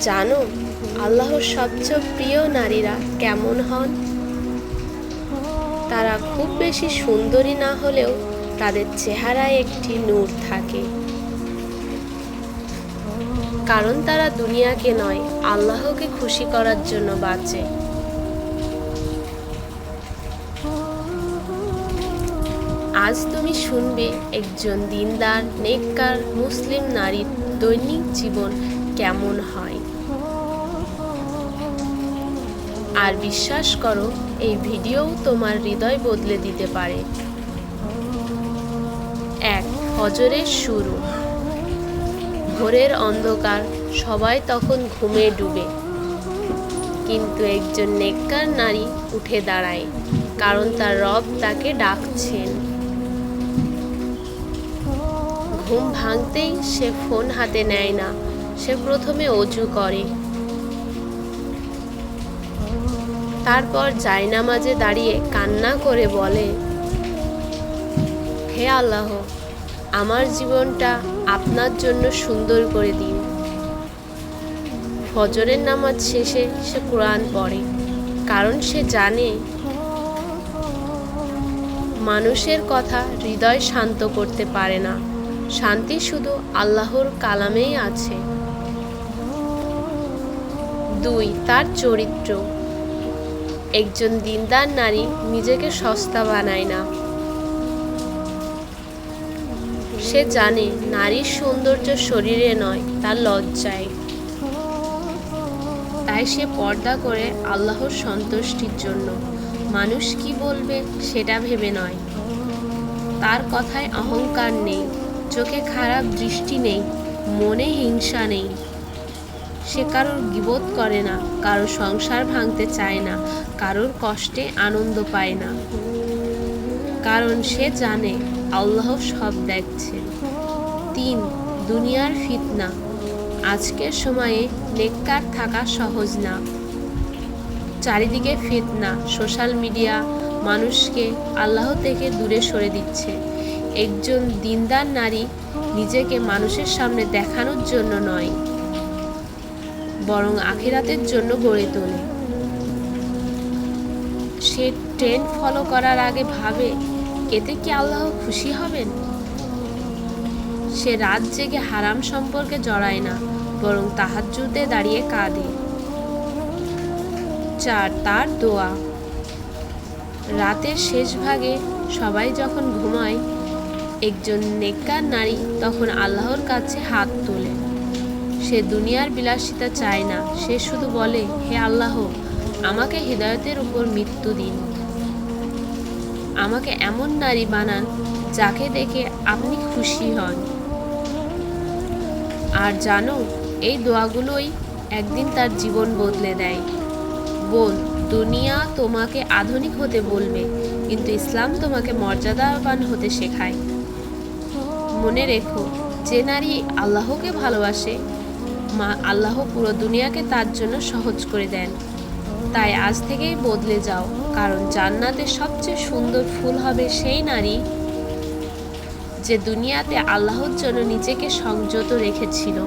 জানো আল্লাহর সবচেয়ে প্রিয় নারীরা কেমন হন? তারা খুব বেশি সুন্দরী না হলেও তাদের চেহারায় একটি নূর থাকে, কারণ তারা দুনিয়াকে নয় আল্লাহকে খুশি করার জন্য বাঁচে। আজ তুমি শুনবে একজন দিনদার নেককার মুসলিম নারীর দৈনিক জীবন কেমন হয়। আর বিশ্বাস করো, এই ভিডিও তোমার হৃদয় বদলে দিতে পারে। 1. ফজরের শুরু। ভোরের অন্ধকার, সবাই তখন ঘুমে ডুবে, কিন্তু একজন নেককার নারী উঠে দাঁড়ায়, কারণ তার রব তাকে ডাকছেন। ঘুম ভাঙতেই সে ফোন হাতে নেয় না, সে প্রথমে অজু করে, তারপর জায়নামাজে দাঁড়িয়ে কান্না করে বলে, হে আল্লাহ, আমার জীবনটা আপনার জন্য সুন্দর করে দিন। ফজরের নামাজ শেষে সে কোরআন পড়ে, কারণ সে জানে মানুষের কথা হৃদয় শান্ত করতে পারে না, শান্তি শুধু আল্লাহর কালামেই আছে। 2. তার চরিত্র। একজন দিনদার নারী নিজেকে সস্তা বানায় না। সে জানে নারীর সৌন্দর্য শরীরে নয়, তার লজ্জায়। তাই সে পর্দা করে আল্লাহর সন্তুষ্টির জন্য, মানুষ কি বলবে সেটা ভেবে নয়। তার কথায় অহংকার নেই, চোখে খারাপ দৃষ্টি নেই, মনে হিংসা নেই। সে কারোর গীবত করে না, কারোর সংসার ভাঙতে চায় না, কারোর কষ্টে আনন্দ পায় না, কারণ সে জানে আল্লাহ সব দেখছেন। 3. দুনিয়ার ফিতনা। আজকের সময়ে নেককার থাকা সহজ না। চারিদিকে ফিতনা, সোশ্যাল মিডিয়া মানুষকে আল্লাহ থেকে দূরে সরে দিচ্ছে। একজন দিনদার নারী নিজেকে মানুষের সামনে দেখানোর জন্য নয়, বরং আখিরাতের জন্য গড়ে তোলে। সে ট্রেন্ড ফলো করার আগে ভাবে, এতে কি আল্লাহ খুশি হবেন? সে রাত জেগে হারাম সম্পর্কে জড়ায় না, বরং তাহাজ্জুদে দাঁড়িয়ে কাঁদে। 4. তার দোয়া। রাতের শেষ ভাগে সবাই যখন ঘুমায়, একজন নেককার নারী তখন আল্লাহর কাছে হাত তোলে। সে দুনিয়ার বিলাসিতা চায় না, সে শুধু বলে, হে আল্লাহ, আমাকে হৃদয়তের উপর মৃত্যু দিন। আমাকে এমন নারী বানান যাকে দেখে আপনি খুশি হন। আর জানো, এই দোয়াগুলোই একদিন তার জীবন বদলে দেয়। বোন, দুনিয়া তোমাকে আধুনিক হতে বলবে, কিন্তু ইসলাম তোমাকে মর্যাদাবান হতে শেখায়। মনে রেখো, যে নারী আল্লাহকে ভালোবাসে, আল্লাহ পুরো দুনিয়াকে তার জন্য সহজ করে দেন। তাই আজ থেকেই বদলে যাও, কারণ জান্নাতের সবচেয়ে সুন্দর ফুল হবে সেই নারী যে দুনিয়াতে আল্লাহর জন্য নিজেকে সংযত রেখেছিল।